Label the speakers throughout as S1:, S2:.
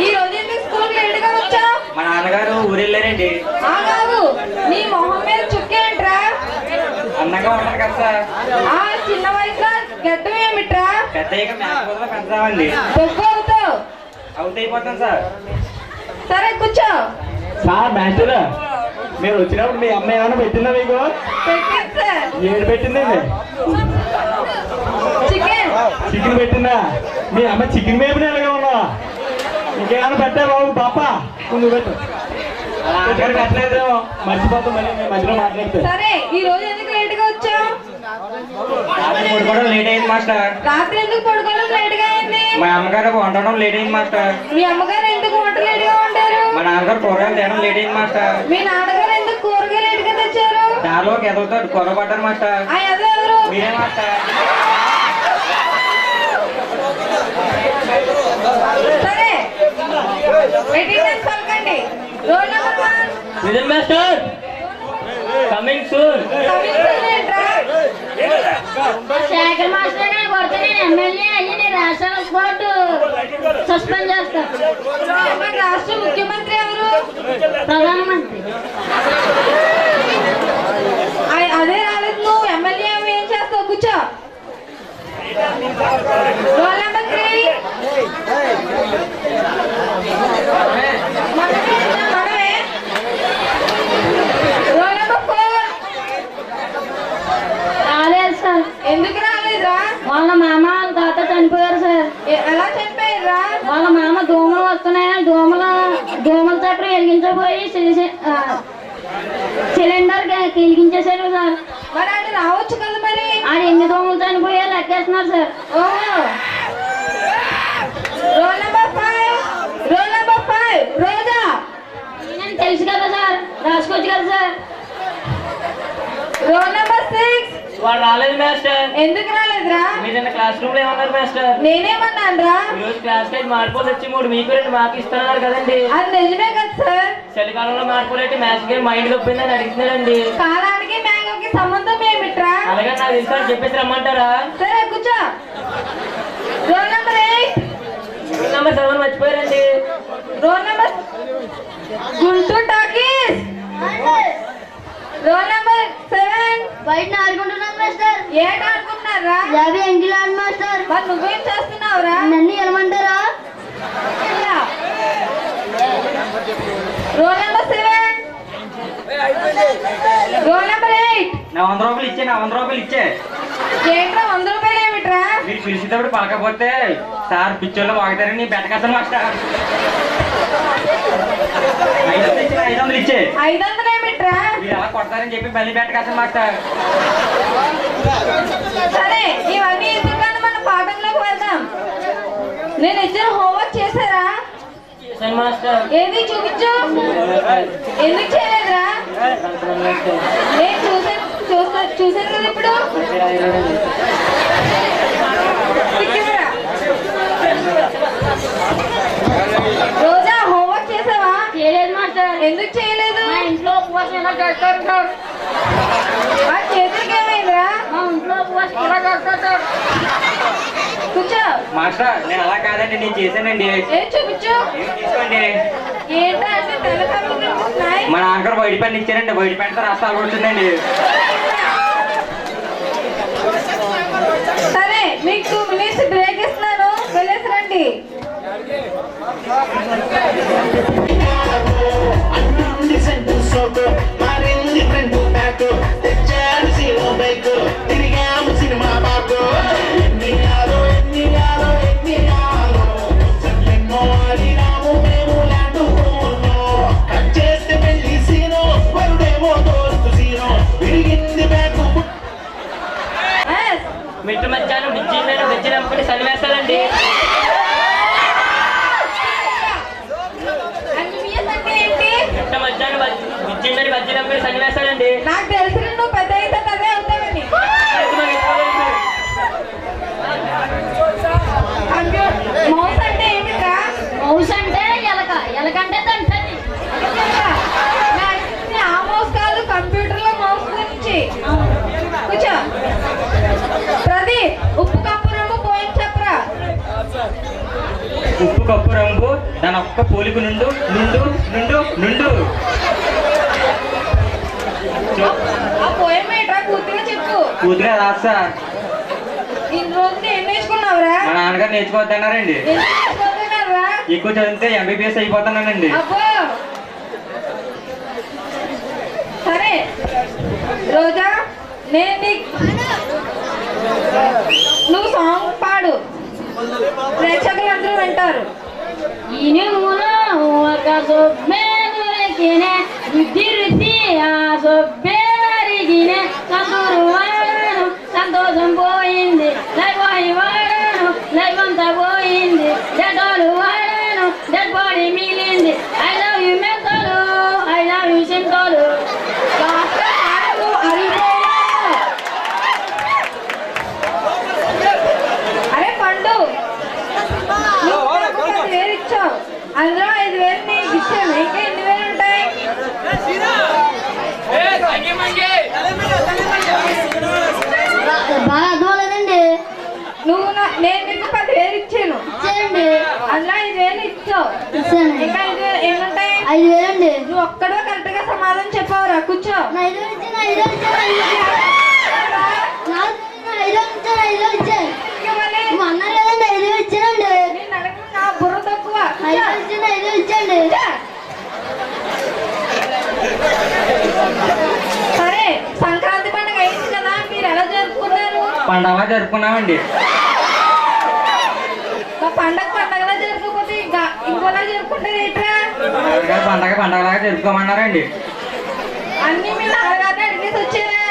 S1: ఈ రోజు ఎందుకు స్కూల్ లేట్గా వచ్చావు?
S2: మా నాన్నగారు ఊరెళ్ళారండి.
S1: ఆగావు, నీ మొహం మీద చుక్కేంట్రా?
S2: అందంగా ఉంటారు కదా సార్.
S1: ఆ చిన్న వయసులో గడ్డం ఏమిట్రా?
S2: పెద్దయ్యగా మేకపోతలో పెంచామండి.
S1: తక్కువ అవుతావు.
S2: అవుట్ అయిపోతాను సార్.
S1: సరే కూర్చో.
S3: సార్ మాస్టర్, మీరు వచ్చినప్పుడు మీ అమ్మ ఏమైనా పెట్టిందా మీకు?
S1: పెట్టింది సార్.
S3: ఏడు పెట్టిందండి?
S1: చికెన్.
S3: చికెన్ పెట్టిందా? మీ అమ్మ చికెన్ వేపుడు ఎలాగా ఉన్నా? ఇంకేమైనా పెట్టా బాబు పాప? నువ్వు పెట్టు. పెట్టలేదు, మర్చిపోతాం మళ్ళీ మేము మధ్యలో మాట్లాడితే.
S1: సరే, ఈ రోజు ఎందుకు లేట్ గా వచ్చావు?
S2: రాత్రి పడుకోవడం లేట్ అయింది మాస్టర్.
S1: రాత్రి ఎందుకు పడుకోవడం లేట్ గా అయింది?
S2: మా అమ్మగారు వండడం లేట్ అయింది మాస్టర్.
S1: మీ అమ్మగారు ఎందుకు వంట లేట్ గా వండారు?
S2: మా నాన్నగారు కూరగాయలు తేడం లేట్ అయింది మాస్టర్.
S1: మీ నాన్నగారు ఎందుకు కూరగాయలు లేట్ గా తెచ్చారు?
S2: దారిలో ఎదురుతో కూర పడ్డారు మాస్టర్.
S1: ఆ ఎవరు?
S2: మీరే మాస్టర్.
S1: సరే, అటెండెన్స్ పలకండి. Roll number 1.
S3: Vision master coming soon.
S1: Coming soon ఏంట్రా?
S4: శేఖర్ మాస్టర్ గారు కొడితే నేను ఎమ్మెల్యే అయ్యి నేను రాష్ట్ర కోర్టు సస్పెండ్ చేస్తాను.
S1: మన రాష్ట్ర ముఖ్యమంత్రి ఎవరు?
S4: ప్రధానమంత్రి.
S1: అదే రాలేదు, నువ్వు ఎమ్మెల్యే ఏం చేస్తావు? కూర్చో. Roll number 3. మనమే. Roll number 4.
S4: రాలేదు సార్.
S1: ఎందుకు రాలేదురా?
S4: వాళ్ళ మామ వాళ్ళ తాత చనిపోయారు సార్.
S1: ఎలా చనిపోయారా?
S4: వాళ్ళ మామ దోమలు వస్తున్నాయని దోమల చక్రం వెలిగించబోయి సిలిండర్ వెలిగించేశారు సార్.
S1: మరి ఆయన రావచ్చు కదా మరి.
S4: ఆయన ఎన్ని దోమలు చనిపోయా లెక్కేస్తున్నారు సార్.
S1: ఓహో. రోల్ నెంబర్ 5 రోజా.
S4: నేను తెలుసు కదా సార్, రాసుకోవచ్చు కదా సార్.
S1: రోల్ నెంబర్ 6
S3: వాడు రాలేదు మాస్టర్.
S1: ఎందుకు రాలేదురా?
S3: మీరు నిన్న క్లాస్ రూమ్ లో ఏమన్నారు మాస్టర్?
S1: నేనేమన్నానురా?
S3: ఈరోజు క్లాస్ కి మార్పులు వచ్చి 3 మీకు 2 మాకు ఇస్తున్నారు కదండి.
S1: అది నిజమే కదా సార్.
S3: చలికాలంలో మార్పులు అయితే మ్యాథ్స్ గేమ్ మైండ్ ఒప్పిందని అడుగుతున్నాడండి.
S1: కాలానికి మ్యాంగోకి సంబంధం ఏమిట్రా?
S3: అలాగే నాకు తెలుసు అని చెప్పేసి రమ్మంటారా?
S1: సరే కూర్చో. రోల్ నెంబర్ 8
S3: నెంబర్ 7 మర్చిపోయారండి.
S1: Roll number Guntur talkies. Roll number 7
S4: బయట ఆడుకుంటున్నాం మాస్టర్.
S1: ఏట ఆడుకుంటున్నారా?
S4: యాభై అంగిలాడు మాస్టర్.
S1: మరి నువ్వేం చేస్తున్నావురా?
S4: నన్ను వెళ్ళమంటారా?
S1: రోల్ నెంబర్ 7 రోల్ నెంబర్ 8
S2: నా 100 రూపాయలు ఇచ్చే, నా 100 రూపాయలు ఇచ్చే.
S1: ఏంట్రా 100 రూపాయలు ఏమిట్రా?
S2: మీరు పిలిచేటప్పుడు పలకపోతే సార్ పిచ్చోళ్ళు వాగుతారని బెటకస్తాను మాస్టర్. 500 ఇచ్చే, 500 ఇచ్చే.
S1: 500 ఏమిట్రా?
S2: మీరు అలా కొడతారని చెప్పి మళ్ళీ బెటకస్తాను మాస్టర్.
S1: సరే ఇవన్నీ ఎందుకని మన పాఠంలోకి వెళ్దాం. నేను ఇచ్చిన హోంవర్క్ చేశారా?
S3: మాస్టర్
S1: ఏది చూపించు. ఎందుకు చేయలేదురా? నేను చూసాను కదా ఇప్పుడు. తిక్కిరా. రోజా హోంవర్క్ చేసావా?
S4: చేయలేదు మాస్టర్.
S1: ఎందుకు చేయలేదు?
S4: మా ఇంట్లో ఉపవాసం ఎలా చేస్తారు సార్?
S1: ఆ చేతులకి ఏమైందిరా?
S4: మా ఇంట్లో ఉపవాసం ఎలా చేస్తారు సార్?
S1: కూర్చో.
S2: మాస్టర్ నేను అలా కాదండి, నేను చేశానండి.
S1: ఏం చూపించు.
S2: ఏం తీసుకోండి.
S1: ఏంటో అంటే తెల్ల కళ్ళు కనిపిస్తున్నాయి.
S2: మా నాన్నగారు వైట్ పెన్ ఇచ్చారండి, వైట్ పెన్తో రాస్తాలు కొడుతుందండి.
S1: సరే మీకు 2 minutes బ్రేక్ ఇస్తున్నాను, వెళ్ళేసి రండి.
S3: మిట్టు మధ్యాహ్నం వెజ్జి నమ్ముకుని సన్నివేశాలండి.
S1: అంటే ఏంటి?
S3: మిట్ట మధ్యాహ్నం వెజ్జి నమ్ముకుని సన్నివేశాలండి.
S1: నాకు తెలిసిన నువ్వు పెద్ద అయితే అదే అవుతావని. మౌస్ అంటే ఏమిట్రా?
S4: మౌస్ అంటే ఎలక, ఎలకంటే తంటది.
S1: ఆ మౌస్ కాదు, కంప్యూటర్లో మౌస్ గురించి. కూర్చో. ప్రదీప్ ఉప్పు కప్పు రంగు పోయింది చెప్పరా?
S2: ఉప్పు కప్పు రంగు దాని ఒక్క పోలిక నుండు.
S1: ఆ పోయం ఏంట్రా? పూర్తిగా చెప్పు.
S2: కూతురే రాదు సార్.
S1: ఇన్ని రోజులు ఏం నేర్చుకున్నావురా?
S2: మా నాన్నగారు నేర్చుకోవద్దన్నారండి.
S1: ఎందుకు నేర్చుకోతున్నారా?
S2: ఎక్కువ చదివితే ఎంబీబీఎస్ అయిపోతానండి.
S1: అబ్బో. సరే రోజా, నువ్వు సాంగ్ పాడు, ప్రేక్షకులందరూ వింటారు.
S4: ఒక సొబ్బేనే బుద్ధి రుచి ఆ సొబ్బే అరిగినే సంతూరు వాడాను సంతోషం పోయింది. వాడాను లైఫంతా పోయింది. డెటాలు వాడాను డెడ్ బాడీ మిగిలింది. ఐ లవ్ యూ మెంతలు, ఐ లవ్ యూ సింతలు.
S1: అరే పండు, నువ్వు 10,000 ఇచ్చావు, అందులో 5,000 నీకు ఇచ్చాను, ఇంకా 8,000 ఉంటాయి.
S4: బాగా అర్థమలేదండి.
S1: నేను నీకు 10,000 ఇచ్చాను,
S4: ఇచ్చేయండి.
S1: అందులో 5,000 ఇచ్చావు,
S4: ఇచ్చాను.
S1: ఇంకా 5,000 ఎన్ని ఉంటాయి?
S4: 5,000 అండి.
S1: నువ్వు ఒక్కడో కరెక్ట్ గా సమాధానం చెప్పావురా. కూర్చో.
S4: 5,000 ఇచ్చాను. 5,000 ఇచ్చాను.
S1: ఇవ్వాలి.
S4: నువ్వు అన్నారు కదండి 5,000 ఇచ్చానండి.
S1: నేను అడగను, నా బుర్ర తక్కువ.
S4: 5,000 ఇచ్చాను. 5,000 ఇచ్చాండి.
S1: సరే సంక్రాంతి పండుగ అయింది కదా, మీరు ఎలా జరుపుకున్నారు?
S2: పండగ జరుపుకున్నామండి.
S1: పండగ పండగలా జరగకపోతే ఇంకోలా జరుపుకుంటారు ఏంట్రా?
S2: పండగలాగా జరుపుకోమన్నారండి.
S1: అన్ని మీ నాన్నగారిని అడిగేసి వచ్చారా?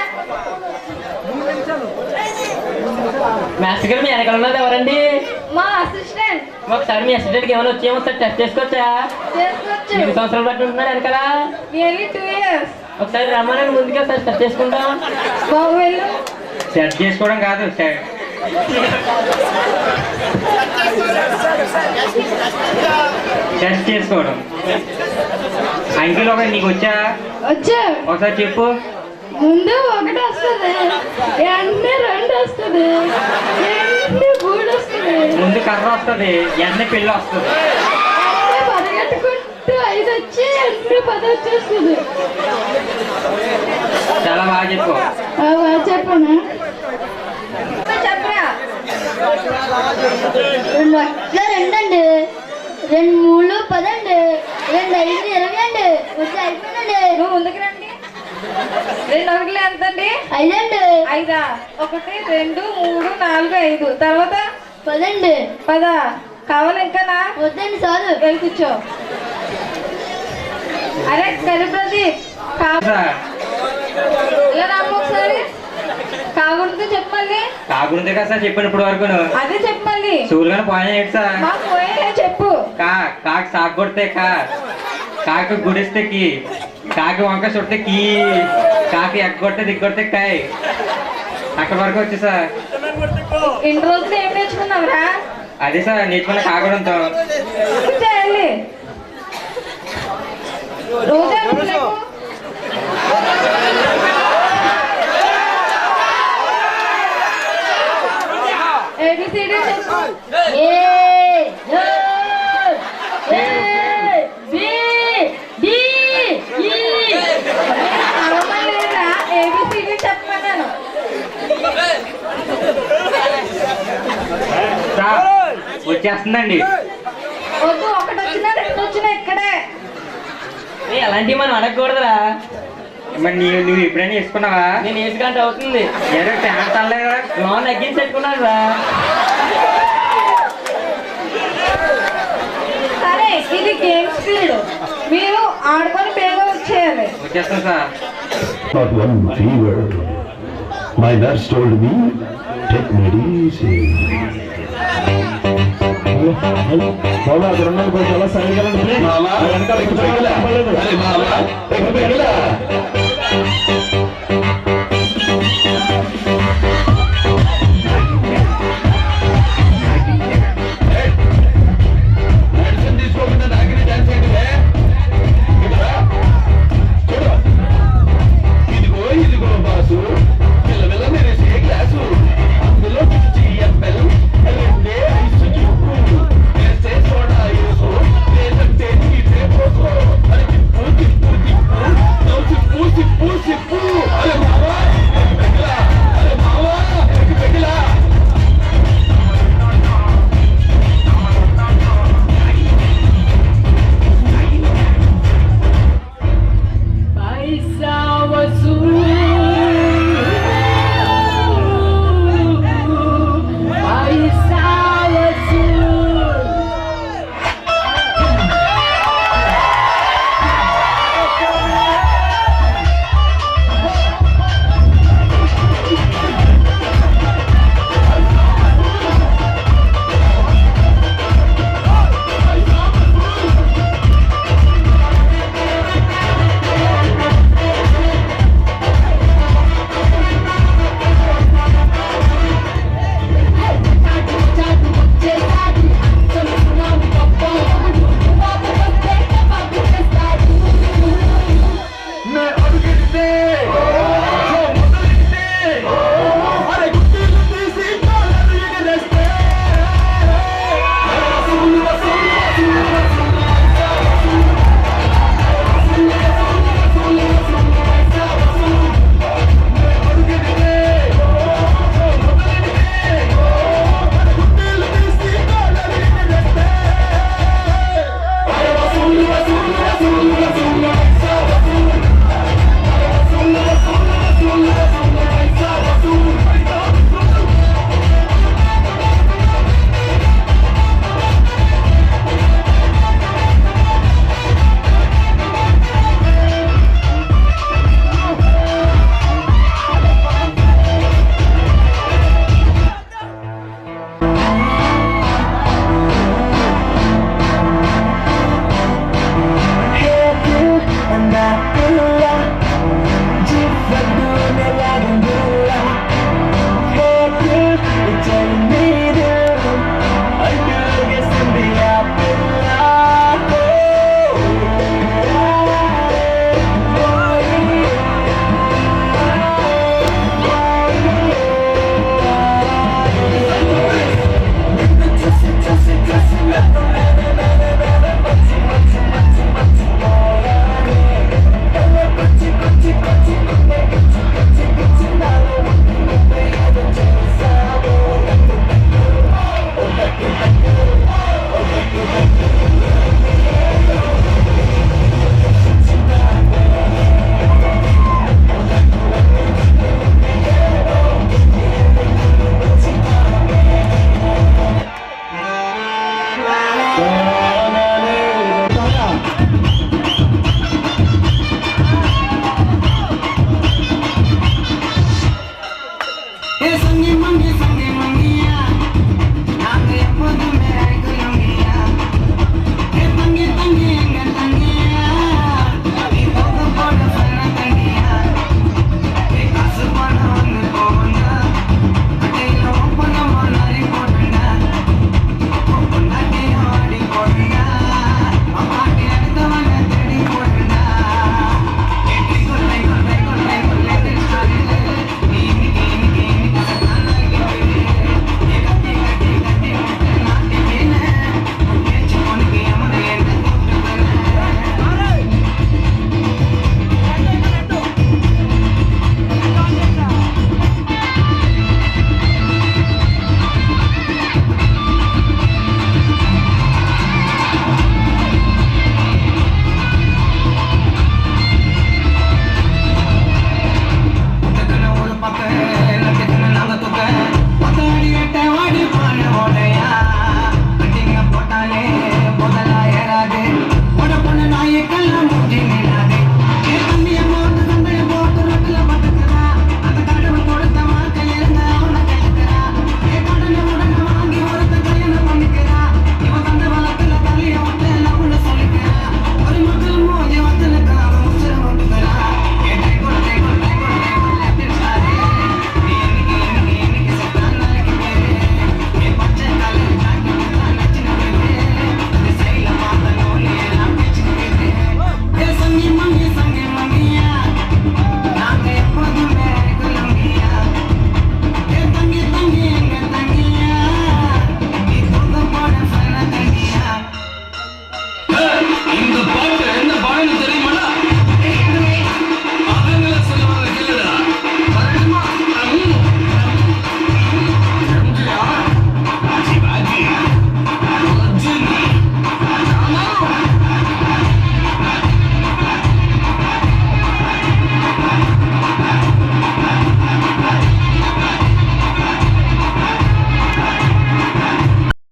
S5: మాస్టర్ గారు మీ వెనకాల ఉన్నది ఎవరండి?
S1: మా అసిస్టెంట్.
S5: ఒకసారి మీ అసిస్టెంట్కి ఏమైనా వచ్చేమో ఒకసారి టెస్ట్ చేసుకోవచ్చా?
S1: చేసుకోవచ్చు.
S5: 2 సంవత్సరాలు బట్టి ఉంటున్నారు వెనకాల.
S1: Nearly 2 years.
S5: ఒకసారి రమ్మని ముందుగా ఒకసారి టెస్ట్ చేసుకుంటాం.
S1: బాబు వెళ్ళు.
S2: సెట్ చేసుకోవడం కాదు, టెస్ట్ చేసుకోవడం. అంకిల్ ఒక నీకు వచ్చా?
S1: వచ్చా.
S2: ఒకసారి చెప్పు.
S1: ముందు 1 వస్తుంది, వెంటనే 2 వస్తుంది, వెంటనే 3 వస్తుంది,
S2: ముందు కర్ర వస్తుంది, వెంటనే పిల్ల వస్తుంది.
S1: వెంటనే పరిగెట్టుకుంటూ 5 వచ్చి వెంటనే 10 వచ్చేస్తుంది.
S2: చాలా బాగా చెప్పు.
S1: చెప్పనా? చెప్పరా?
S4: 2 1 2 అండి, 2 3 10 అండి, 2 5 20 అండి. వచ్చి అయిపోయిందండి.
S1: నువ్వు ముందుకు రండి. 2 1 ఎంత అండి?
S4: 5 అండి.
S1: 5. 1 2 3 4 5. తర్వాత
S4: 10 అండి.
S1: 10. కావాలి ఇంకానా?
S4: వద్దండి చాలు.
S1: వెళ్ళి కూర్చో. అరే కరి ప్రదీప్, ఇలా రామ్మ ఒకసారి. కాకూడదు చెప్పు మళ్ళీ.
S2: కాకుండా కదా సార్ చెప్పాను ఇప్పుడు వరకు.
S1: అదే చెప్పు మళ్ళీ.
S2: సూర్యుగానే పోయినా ఏంటి సార్?
S1: మాకు పోయే చెప్పు.
S2: కాకి సాగు కొడితే కాకి గుడిస్తే కీ, కాకి వంక చుడితే కీ, కాకి ఎగ్గొడితే దిగ్గొడితే కాయ్. అక్కడి వరకు వచ్చి సార్.
S1: ఇన్ని రోజులు ఏం నేర్చుకున్నావురా?
S2: అదే సార్ నేర్చుకున్న కాకూడంతో.
S1: చేయాలి రోజా ABCD చెప్పు.
S4: A B D E.
S1: అవమలేదా? ABCD చెప్పమన్నాను.
S2: సార్ వచ్చేస్తుందండి.
S1: వద్దు, 1 వచ్చినా 2 వచ్చినా ఇక్కడే.
S5: అలాంటివి మనం అడగకూడదురా.
S2: మరి నువ్వు ఎప్పుడైనా వేసుకున్నావా?
S5: నేను 8 గంట అవుతుంది.
S2: ఏదో ఫ్యాన్ తల్లలేదా?
S5: లోన్ తగ్గించి పెట్టుకున్నాను రా.
S1: సరే, ఇది గేమ్ స్పీడ్. మీరు ఆడుకొని బేగా వచ్చేయాలి.
S2: వచ్చేస్తాం sir.
S6: Not one fever. My nurse told me, take medicine.
S3: బాబు అక్కడ ఉన్నాను, కొంచెం అలా సరిగా రండి, ప్లీజ్. వెనకాల ఎక్కువ
S6: Hey, mama.